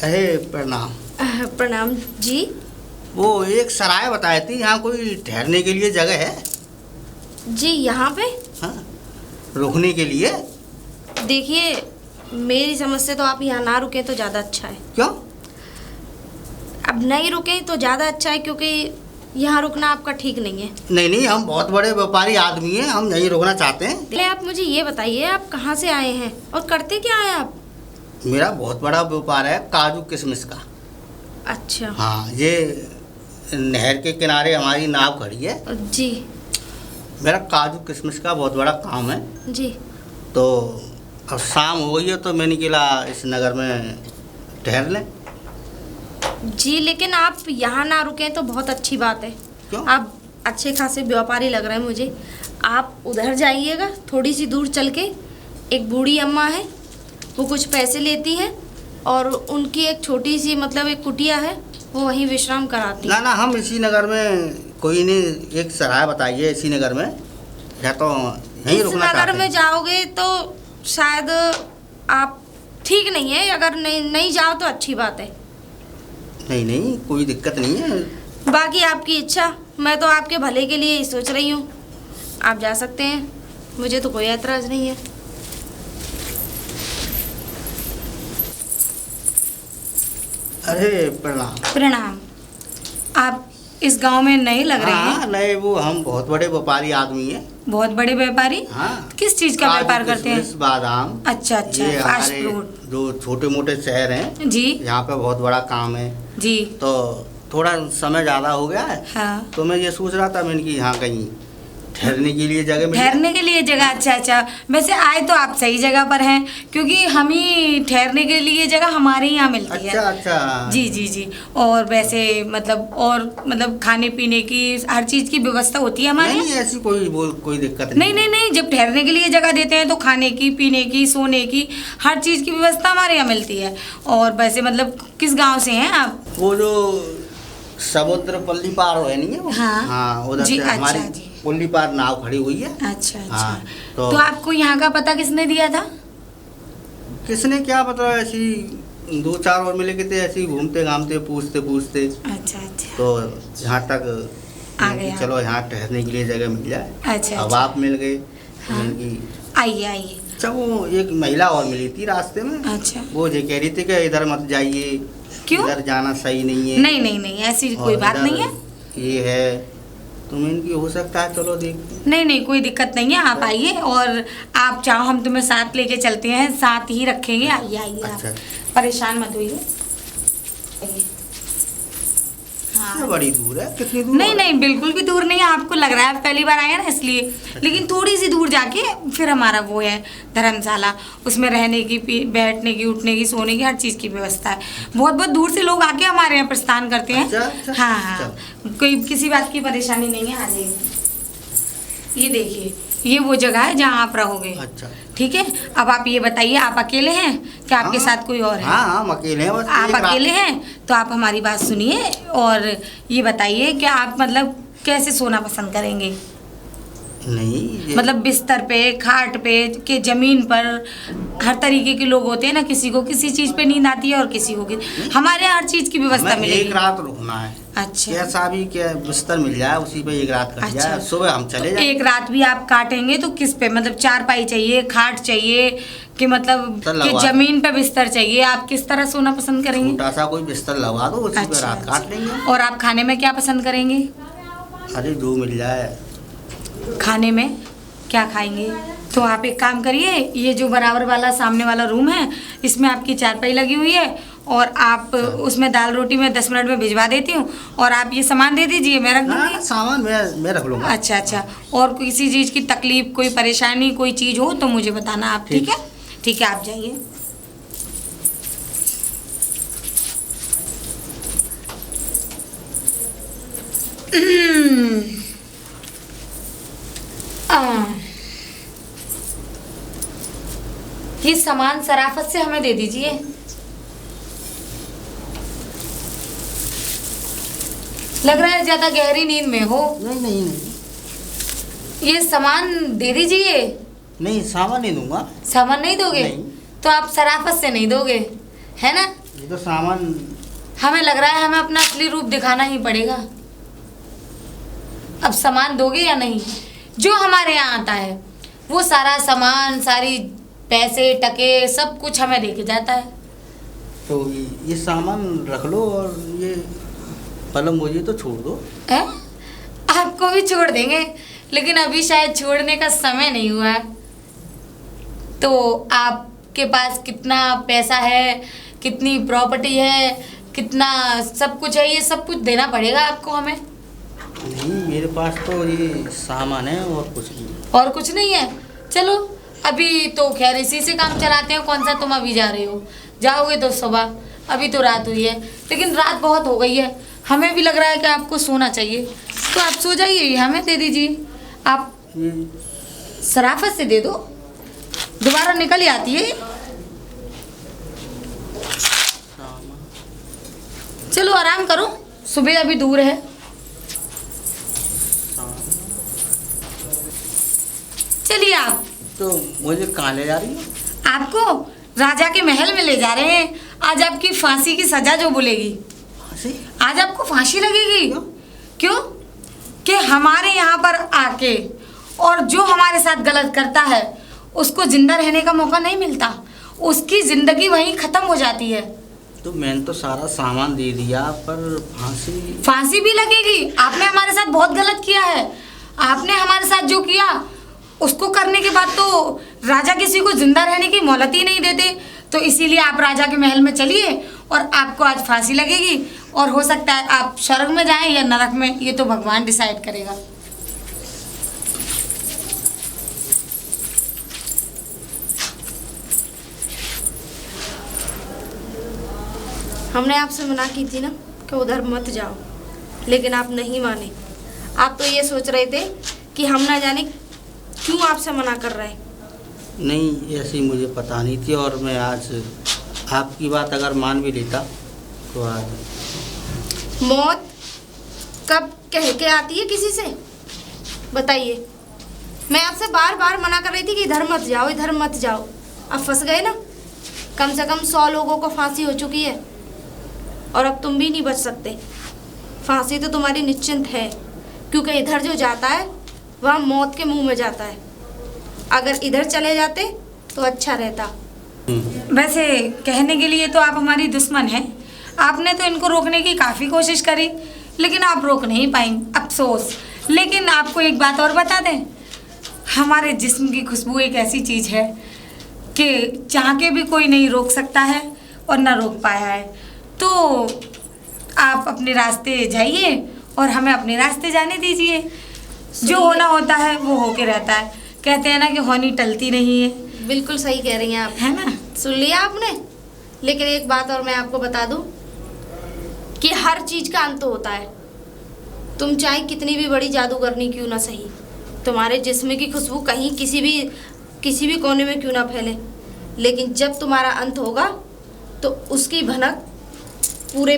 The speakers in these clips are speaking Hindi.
अरे प्रणाम। प्रणाम जी। वो एक सराय बताई थी, यहाँ कोई ठहरने के लिए जगह है? जी यहाँ पे हाँ, रुकने के लिए। देखिए, मेरी समझ से तो आप यहाँ ना रुके तो ज़्यादा अच्छा है। क्यों? अब नहीं रुके तो ज़्यादा अच्छा है, क्योंकि यहाँ रुकना आपका ठीक नहीं है। नहीं नहीं, हम बहुत बड़े व्यापारी आदमी हैं, हम नहीं रुकना चाहते हैं। पहले आप मुझे ये बताइए, आप कहाँ से आए हैं और करते क्या हैं आप? मेरा बहुत बड़ा व्यापार है काजू किशमिश का। अच्छा। हाँ, ये नहर के किनारे हमारी नाव खड़ी है। जी मेरा काजू किशमिश का बहुत बड़ा काम है। जी। तो अब शाम हो गई है तो मैं निकला इस नगर में ठहर लें। जी, लेकिन आप यहाँ ना रुकें तो बहुत अच्छी बात है। क्यों? आप अच्छे खासे व्यापारी लग रहे हैं मुझे। आप उधर जाइएगा, थोड़ी सी दूर चल के एक बूढ़ी अम्मा है, वो कुछ पैसे लेती है और उनकी एक छोटी सी मतलब एक कुटिया है, वो वहीं विश्राम कराती है। ना ना, हम इसी नगर में कोई नहीं, एक सराय बताइए इसी नगर में, या तो यहीं इस रुकना नगर चाहते में हैं। जाओगे तो शायद आप ठीक नहीं है, अगर नहीं जाओ तो अच्छी बात है। नहीं नहीं, कोई दिक्कत नहीं है। बाकी आपकी इच्छा, मैं तो आपके भले के लिए ही सोच रही हूँ। आप जा सकते हैं, मुझे तो कोई ऐतराज़ नहीं है। अरे प्रणाम। प्रणाम। आप इस गांव में नए लग रहे हैं। हाँ नहीं, वो हम बहुत बड़े व्यापारी आदमी हैं। बहुत बड़े व्यापारी। हाँ, किस चीज का काजू व्यापार करते हैं? किशमिश, बादाम। अच्छा अच्छा, ये फास्ट हमारे फूड। जो छोटे मोटे शहर हैं, जी यहाँ पे बहुत बड़ा काम है। जी। तो थोड़ा समय ज़्यादा हो गया है, हाँ, तो मैं ये सोच रहा था मैंने कि यहाँ कहीं ठहरने के लिए जगह मिल जाए। ठहरने के लिए जगह। अच्छा अच्छा, वैसे आए तो आप सही जगह पर हैं, क्योंकि हम ही ठहरने के लिए जगह हमारे यहाँ मिलती है। अच्छा अच्छा। जी जी जी। और वैसे मतलब खाने पीने की हर चीज की व्यवस्था होती है हमारे नहीं यहाँ। ऐसी कोई दिक्कत नहीं नहीं नहीं, जब ठहरने के लिए जगह देते हैं तो खाने की, पीने की, सोने की हर चीज़ की व्यवस्था हमारे यहाँ मिलती है। और वैसे मतलब किस गांव से हैं आप? वो जो समुद्र पल्ली पार है नहीं है वो? हाँ। हाँ, उधर जी, से अच्छा हमारी जी। पल्ली पार नाव खड़ी हुई है। अच्छा अच्छा। हाँ, तो आपको यहाँ का पता किसने दिया था? किसने क्या पता, ऐसी दो चार और मिले के थे, ऐसे ही घूमते घामते पूछते पूछते अच्छा अच्छा। तो यहाँ तक आ गए आप। चलो यहाँ ठहरने के लिए जगह मिल जाए। अच्छा अब अच्छा। आप मिल गए। हाँ। मैंने कि आइए आइए। अच्छा, वो एक महिला और मिली थी रास्ते में। अच्छा। वो ये कह रही थी कि इधर मत जाइए, क्यों? इधर जाना सही नहीं है। नहीं नहीं नहीं, ऐसी कोई और बात इधर नहीं है। ये है, तो मैं इनकी हो सकता है, चलो देखते हैं। नहीं नहीं, कोई दिक्कत नहीं है, आप आइए और आप चाहो हम तुम्हें साथ लेके चलते हैं, साथ ही रखेंगे। आइए आइए, आप अच्छा। परेशान मत होइए। आइए। कितनी हाँ। बड़ी दूर है? कितनी दूर? नहीं नहीं, बिल्कुल भी दूर नहीं है। आपको लग रहा है आप पहली बार आए हैं ना इसलिए, लेकिन थोड़ी सी दूर जाके फिर हमारा वो है धर्मशाला, उसमें रहने की, बैठने की, उठने की, सोने की हर चीज़ की व्यवस्था है। बहुत बहुत दूर से लोग आके हमारे यहाँ प्रस्थान करते हैं। अच्छा, अच्छा, हाँ हाँ, कोई किसी बात की परेशानी नहीं है। आ जाइए। ये देखिए, ये वो जगह है जहाँ आप रहोगे। अच्छा। ठीक है, अब आप ये बताइए, आप अकेले हैं कि आपके हाँ, साथ कोई और है? हाँ हाँ, हम अकेले हैं, बस आप एक रात- अकेले हैं तो आप हमारी बात सुनिए और ये बताइए कि आप मतलब कैसे सोना पसंद करेंगे? नहीं मतलब बिस्तर पे, खाट पे, के जमीन पर, हर तरीके के लोग होते हैं ना, किसी को किसी चीज पे नींद आती है और किसी को हमारे हर चीज की व्यवस्था हमें मिलेगी। एक रात रुकना है। अच्छा, कैसा भी क्या बिस्तर मिल जाए उसी पे एक रात कट अच्छा। जाए, सुबह हम चले जाए। एक रात भी आप काटेंगे तो किस पे, मतलब चारपाई चाहिए, खाट चाहिए कि मतलब तो कि लगवा- जमीन पे बिस्तर चाहिए? आप किस तरह सोना पसंद करेंगे? छोटा सा कोई बिस्तर लगा दो, उसी पे अच्छा, रात अच्छा। काट लेंगे। और आप खाने में क्या पसंद करेंगे? अरे जो मिल जाए। खाने में क्या खाएंगे? तो आप एक काम करिए, ये जो बराबर वाला सामने वाला रूम है, इसमें आपकी चारपाई लगी हुई है और आप उसमें दाल रोटी में 10 मिनट में भिजवा देती हूँ और आप ये सामान दे दीजिए, मैं रख दूँगी। हाँ, सामान मैं रख लूँगा। अच्छा अच्छा। और किसी चीज़ की तकलीफ, कोई परेशानी, कोई चीज़ हो तो मुझे बताना आप। ठीक है? ठीक है, आप जाइए। ये सामान शराफत से हमें दे दीजिए। लग रहा है ज्यादा गहरी नींद में हो। नहीं नहीं नहीं ये सामान दे दीजिए। नहीं, सामान नहीं दूंगा। सामान नहीं दोगे? नहीं। तो आप शराफत से नहीं दोगे, है ना? ये तो सामान हमें लग रहा है हमें अपना असली रूप दिखाना ही पड़ेगा। अब सामान दोगे या नहीं? जो हमारे यहाँ आता है वो सारा सामान, सारी पैसे टके सब कुछ हमें देके जाता है। तो ये सामान रख लो और ये पलम हो जाए तो छोड़ दो। है? आपको भी छोड़ देंगे, लेकिन अभी शायद छोड़ने का समय नहीं हुआ है। तो आपके पास कितना पैसा है, कितनी प्रॉपर्टी है, कितना सब कुछ है, ये सब कुछ देना पड़ेगा आपको हमें। नहीं, मेरे पास तो ये सामान है और कुछ नहीं। और कुछ नहीं है? चलो अभी तो खैर इसी से काम चलाते हैं। कौन सा तुम अभी जा रहे हो? जाओगे तो सुबह, अभी तो रात हुई है, लेकिन रात बहुत हो गई है, हमें भी लग रहा है कि आपको सोना चाहिए, तो आप सो जाइए, हमें दे दीजिए। आप शराफत से दे दो, दोबारा निकल ही आती है। चलो आराम करो, सुबह अभी दूर है। चलिए आप। तो मुझे कहाँ ले जा रही हो? आपको राजा के महल में ले जा रहे हैं। आज आपकी फांसी की सजा जो बोलेगी, फांसी? आज आपको फांसी लगेगी। क्यों? कि हमारे यहाँ पर आके और जो हमारे साथ गलत करता है उसको जिंदा रहने का मौका नहीं मिलता, उसकी जिंदगी वहीं खत्म हो जाती है। तो मैंने तो सारा सामान दे दिया, पर फांसी भी लगेगी। आपने हमारे साथ बहुत गलत किया है। आपने हमारे साथ जो किया उसको करने के बाद तो राजा किसी को जिंदा रहने की मोहलत ही नहीं देते। तो इसीलिए आप राजा के महल में चलिए और आपको आज फांसी लगेगी, और हो सकता है आप स्वर्ग में जाएं या नरक में, ये तो भगवान डिसाइड करेगा। हमने आपसे मना की थी ना कि उधर मत जाओ, लेकिन आप नहीं माने। आप तो ये सोच रहे थे कि हम ना जाने क्यों आपसे मना कर रहे हैं। नहीं, ऐसी मुझे पता नहीं थी, और मैं आज आपकी बात अगर मान भी लेता तो आज मौत कब कह के आती है किसी से, बताइए। मैं आपसे बार बार मना कर रही थी कि इधर मत जाओ, इधर मत जाओ। अब फंस गए ना। कम से कम 100 लोगों को फांसी हो चुकी है, और अब तुम भी नहीं बच सकते। फांसी तो तुम्हारी निश्चिंत है, क्योंकि इधर जो जाता है वह मौत के मुंह में जाता है। अगर इधर चले जाते तो अच्छा रहता। वैसे कहने के लिए तो आप हमारी दुश्मन हैं। आपने तो इनको रोकने की काफ़ी कोशिश करी, लेकिन आप रोक नहीं पाई, अफसोस। लेकिन आपको एक बात और बता दें, हमारे जिस्म की खुशबू एक ऐसी चीज़ है कि चाह के भी कोई नहीं रोक सकता है और ना रोक पाया है। तो आप अपने रास्ते जाइए और हमें अपने रास्ते जाने दीजिए। जो होना होता है वो होके रहता है। कहते हैं ना कि होनी टलती नहीं है। बिल्कुल सही कह रही हैं आप, है ना? सुन लिया आपने। लेकिन एक बात और मैं आपको बता दूं कि हर चीज़ का अंत होता है। तुम चाहे कितनी भी बड़ी जादूगरनी क्यों ना सही, तुम्हारे जिस्म की खुशबू कहीं किसी भी कोने में क्यों ना फैले, लेकिन जब तुम्हारा अंत होगा तो उसकी भनक पूरे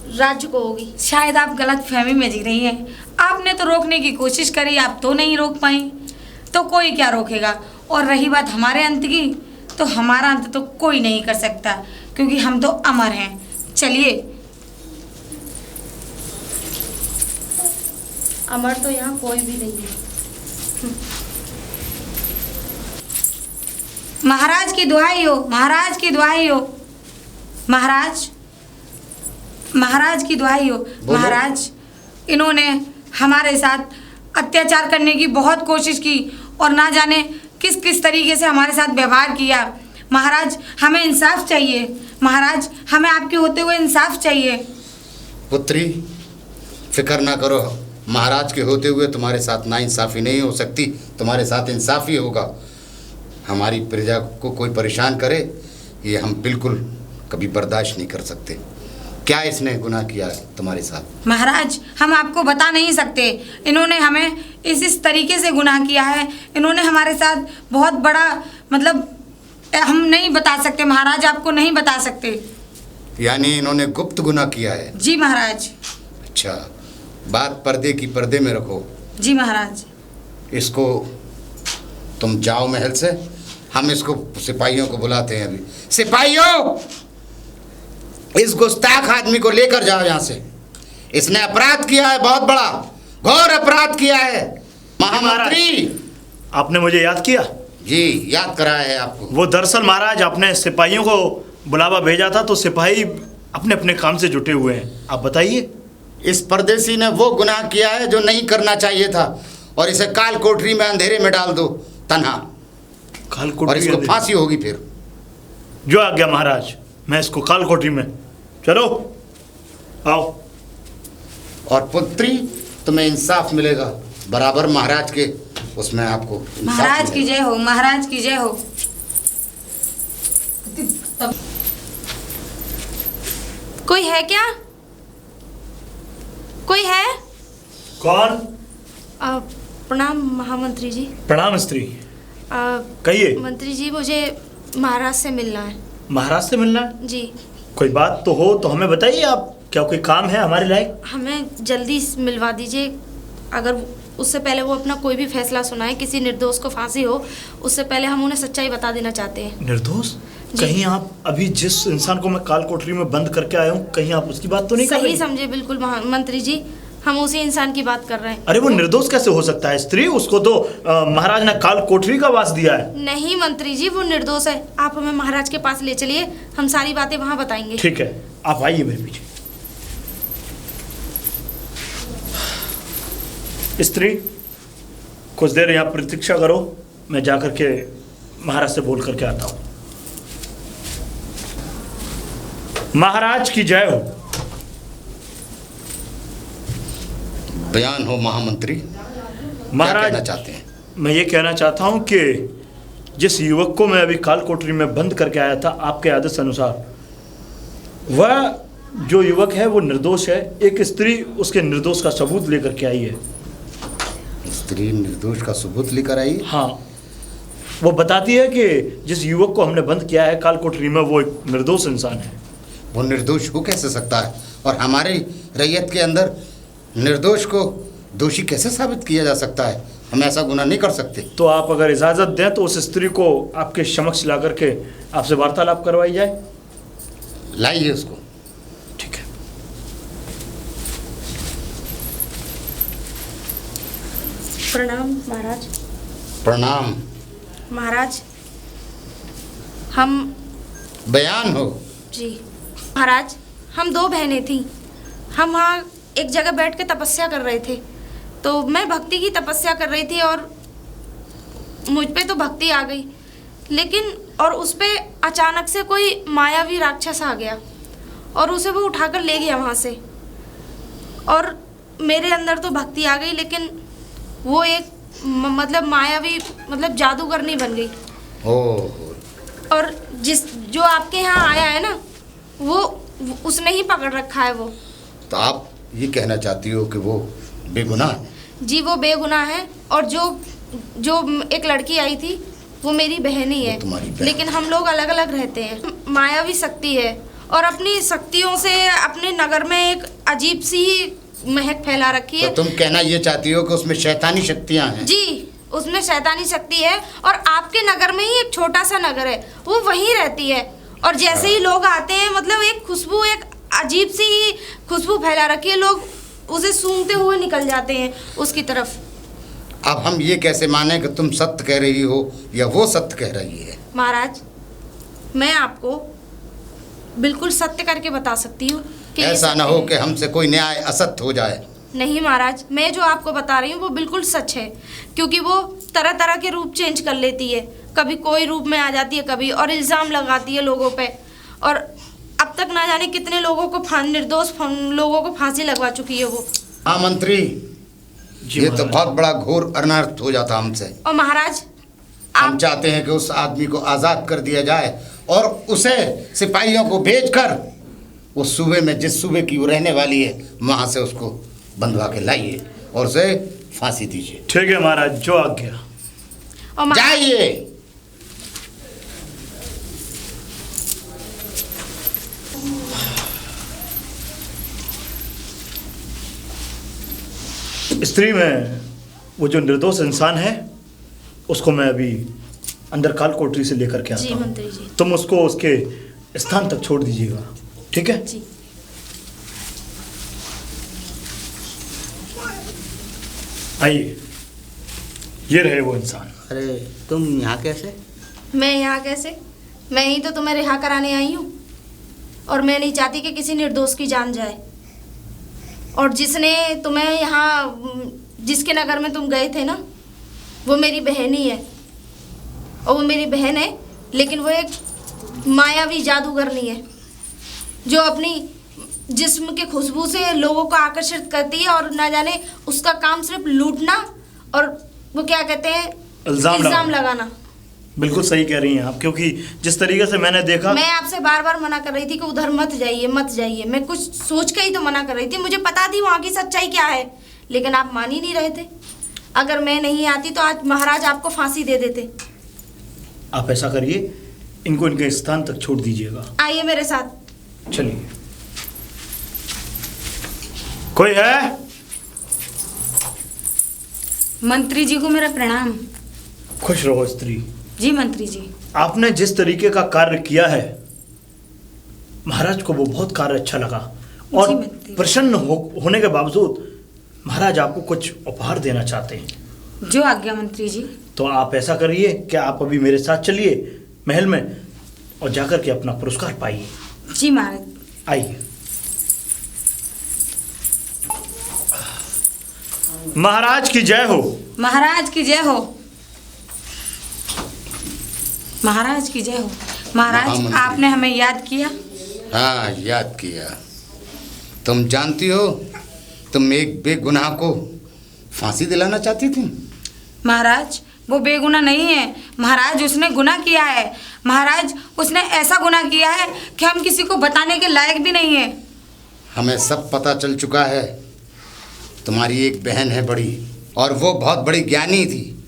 राज्य को होगी। शायद आप गलत फहमी में जी रही हैं। आपने तो रोकने की कोशिश करी, आप तो नहीं रोक पाई, तो कोई क्या रोकेगा। और रही बात हमारे अंत की, तो हमारा अंत तो कोई नहीं कर सकता, क्योंकि हम तो अमर हैं। चलिए। अमर तो यहाँ कोई भी नहीं है। महाराज की दुहाई हो, महाराज की दुहाई हो, महाराज, महाराज की दुहाई हो। महाराज, इन्होंने हमारे साथ अत्याचार करने की बहुत कोशिश की और ना जाने किस किस तरीके से हमारे साथ व्यवहार किया। महाराज, हमें इंसाफ चाहिए। महाराज, हमें आपके होते हुए इंसाफ चाहिए। पुत्री, फिक्र ना करो। महाराज के होते हुए तुम्हारे साथ ना इंसाफ़ी नहीं हो सकती, तुम्हारे साथ इंसाफ़ी होगा। हमारी प्रजा को कोई परेशान करे, ये हम बिल्कुल कभी बर्दाश्त नहीं कर सकते। क्या इसने गुनाह किया है तुम्हारे साथ? महाराज, हम आपको बता नहीं सकते। इन्होंने हमें इस तरीके से गुनाह किया है। इन्होंने हमारे साथ बहुत बड़ा, मतलब हम नहीं बता सकते महाराज, आपको नहीं बता सकते। यानी इन्होंने गुप्त गुनाह किया है? जी महाराज। अच्छा, बात पर्दे की पर्दे में रखो। जी महाराज। इसको तुम जाओ महल से, हम इसको सिपाहियों को बुलाते हैं। अभी सिपाहियों, इस गुस्ताख आदमी को लेकर जाओ यहाँ से। इसने अपराध किया है, बहुत बड़ा घोर अपराध किया है। महामंत्री, आपने मुझे याद किया? जी, याद कराया है आपको। वो दरअसल महाराज आपने सिपाहियों को बुलावा भेजा था, तो सिपाही अपने अपने काम से जुटे हुए हैं। आप बताइए। इस परदेसी ने वो गुनाह किया है जो नहीं करना चाहिए था, और इसे काल कोठरी में अंधेरे में डाल दो तन्हा, काल और कोठरी इसको फांसी होगी फिर। जो आ गया महाराज, मैं इसको काल कोठरी में। चलो आओ। और पुत्री, तुम्हें इंसाफ मिलेगा बराबर महाराज के, उसमें आपको इंसाफ महाराज की मिलेगा। जय हो, महाराज की जय हो। कोई है क्या? कोई है? कौन? प्रणाम महामंत्री जी। प्रणाम स्त्री, कहिए। मंत्री जी, मुझे महाराज से मिलना है। महाराज से मिलना है? जी। कोई बात तो हो तो हमें बताइए। आप क्या कोई काम है हमारे लायक? हमें जल्दी मिलवा दीजिए। अगर उससे पहले वो अपना कोई भी फैसला सुनाए, किसी निर्दोष को फांसी हो, उससे पहले हम उन्हें सच्चाई बता देना चाहते हैं। निर्दोष? कहीं आप अभी जिस इंसान को मैं काल कोठरी में बंद करके आया हूँ, कहीं आप उसकी बात तो नहीं कर रही? सही समझे बिल्कुल मंत्री जी, हम उसी इंसान की बात कर रहे हैं। अरे वो निर्दोष कैसे हो सकता है स्त्री? उसको तो महाराज ने काल कोठरी का वास दिया है। नहीं मंत्री जी, वो निर्दोष है। आप हमें महाराज के पास ले चलिए, हम सारी बातें वहाँ बताएंगे। ठीक है, आप आइए मेरे पीछे। स्त्री, कुछ देर यहाँ प्रतीक्षा करो, मैं जाकर के महाराज से बोल करके आता हूँ। महाराज की जय हो। बयान हो महामंत्री। महाराज, क्या कहना चाहते हैं? मैं ये कहना चाहता हूँ कि जिस युवक को मैं अभी काल कोठरी में बंद करके आया था, आपके आदेश अनुसार, वह जो युवक है वो निर्दोष है। एक स्त्री उसके निर्दोष का सबूत लेकर के आई है। स्त्री निर्दोष का सबूत लेकर आई? हाँ, वो बताती है कि जिस युवक को हमने बंद किया है काल कोठरी में, वो एक निर्दोष इंसान है। वो निर्दोष हो कैसे सकता है? और हमारी रैयत के अंदर निर्दोष को दोषी कैसे साबित किया जा सकता है? हम ऐसा गुनाह नहीं कर सकते। तो आप अगर इजाज़त दें तो उस स्त्री को आपके समक्ष ला करके आपसे वार्तालाप करवाई जाए। लाइए उसको। ठीक है। प्रणाम महाराज। प्रणाम। महाराज, हम बयान हो। जी महाराज, हम दो बहनें थीं। हम वहाँ एक जगह बैठ के तपस्या कर रहे थे, तो मैं भक्ति की तपस्या कर रही थी और मुझ पे तो भक्ति आ गई, लेकिन और उस पे अचानक से कोई मायावी राक्षस आ गया और उसे वो उठाकर ले गया वहाँ से। और मेरे अंदर तो भक्ति आ गई, लेकिन वो एक मतलब मायावी मतलब जादूगरनी बन गई। और जो आपके यहाँ आया है ना, वो उसने ही पकड़ रखा है वो। तो आप ये कहना चाहती हो कि वो बेगुनाह है? जी, वो बेगुनाह है। और जो एक लड़की आई थी वो मेरी बहन ही है, लेकिन हम लोग अलग अलग रहते हैं। मायावी शक्ति है और अपनी शक्तियों से अपने नगर में एक अजीब सी महक फैला रखी है। तो तुम कहना ये चाहती हो कि उसमें शैतानी शक्तियां हैं? जी, उसमें शैतानी शक्ति है। और आपके नगर में ही एक छोटा सा नगर है, वो वहीं रहती है। और जैसे ही लोग आते हैं, मतलब एक खुशबू, एक अजीब सी खुशबू फैला रखी है, लोग उसे सूंघते हुए निकल जाते हैं उसकी तरफ। अब हम ये कैसे माने कि तुम सत्य कह रही हो या वो सत्य कह रही है? महाराज, मैं आपको बिल्कुल सत्य करके बता सकती हूँ कि ऐसा ना हो कि हमसे कोई न्याय असत्य हो जाए। नहीं महाराज, मैं जो आपको बता रही हूँ वो बिल्कुल सच है, क्योंकि वो तरह तरह के रूप चेंज कर लेती है। कभी कोई रूप में आ जाती है, कभी और इल्ज़ाम लगाती है लोगों पे। और अब तक ना जाने कितने लोगों को निर्दोष लोगों को फांसी लगवा चुकी है वो। हाँ मंत्री, ये तो बहुत बड़ा घोर अनर्थ हो जाता हमसे। और महाराज, हम चाहते हैं कि उस आदमी को आज़ाद कर दिया जाए और उसे सिपाहियों को भेजकर उस सूबे में, जिस सूबे की वो रहने वाली है, वहाँ से उसको बंधवा के लाइए और उसे फांसी दीजिए। ठीक है महाराज, जो आज्ञा। और जाइए। स्त्री में वो जो निर्दोष इंसान है, उसको मैं अभी अंदर काल कोठरी से लेकर के आता जी हूँ। मंत्री जी। तुम उसको उसके स्थान तक छोड़ दीजिएगा। ठीक है? जी। आइए, ये रहे वो इंसान। अरे तुम यहाँ कैसे? मैं यहाँ कैसे? मैं ही तो तुम्हें रिहा कराने आई हूँ, और मैं नहीं चाहती कि किसी निर्दोष की जान जाए। और जिसने तुम्हें यहाँ, जिसके नगर में तुम गए थे ना, वो मेरी बहन ही है। और वो मेरी बहन है, लेकिन वो एक मायावी जादूगरनी है जो अपनी जिस्म की खुशबू से लोगों को आकर्षित करती है, और ना जाने उसका काम सिर्फ लूटना और वो क्या कहते हैं, इल्जाम लगाना। बिल्कुल सही कह रही हैं आप, क्योंकि जिस तरीके से मैंने देखा, मैं आपसे बार बार मना कर रही थी कि उधर मत जाइए, मत जाइए। मैं कुछ सोच के ही तो मना कर रही थी, मुझे पता थी वहाँ की सच्चाई क्या है, लेकिन आप मान ही नहीं रहे थे। अगर मैं नहीं आती तो आज महाराज आपको फांसी दे देते। आप ऐसा करिए, इनको इनके स्थान तक छोड़ दीजिएगा। आइए मेरे साथ। चलिए। कोई है? मंत्री जी को मेरा प्रणाम। खुश रहो स्त्री। जी मंत्री जी। आपने जिस तरीके का कार्य किया है, महाराज को वो बहुत कार्य अच्छा लगा, और जी मंत्री। प्रसन्न होने के बावजूद महाराज आपको कुछ उपहार देना चाहते हैं। जो आज्ञा मंत्री जी। तो आप ऐसा करिए कि आप अभी मेरे साथ चलिए महल में, और जाकर के अपना पुरस्कार पाइए। जी महाराज। आइए। महाराज की जय हो। महाराज की जय हो। महाराज की जय हो। महाराज, महामंत्री। आपने हमें याद किया। हाँ, याद किया। तुम जानती हो, तुम एक बेगुनाह को फांसी दिलाना चाहती थी। महाराज, वो बेगुनाह नहीं है महाराज, उसने गुनाह किया है। महाराज, उसने ऐसा गुनाह किया है कि हम किसी को बताने के लायक भी नहीं है। हमें सब पता चल चुका है। तुम्हारी एक बहन है बड़ी, और वो बहुत बड़ी ज्ञानी थी,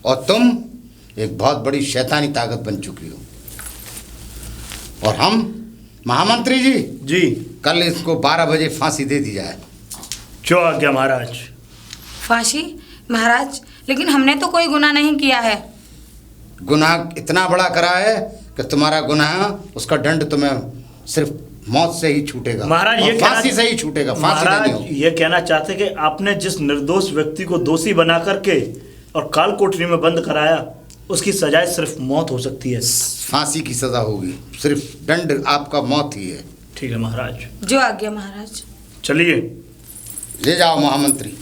और तुम एक बहुत बड़ी शैतानी ताकत बन चुकी हो। और हम महामंत्री जी, जी, कल इसको 12 बजे फांसी दे दी जाए। जो आज्ञा महाराज। फांसी? महाराज, लेकिन हमने तो कोई गुनाह नहीं किया है। गुनाह इतना बड़ा करा है कि तुम्हारा गुनाह, उसका दंड तुम्हें सिर्फ मौत से ही छूटेगा। महाराज, ये और फांसी से ही छूटेगा। फांसी देनी महाराज होगी। ये कहना चाहते कि आपने जिस निर्दोष व्यक्ति को दोषी बना करके और काल कोठरी में बंद कराया, उसकी सजाए सिर्फ मौत हो सकती है। फांसी की सजा होगी, सिर्फ दंड आपका मौत ही है। ठीक है महाराज। जो आज्ञा महाराज। चलिए। ले जाओ महामंत्री।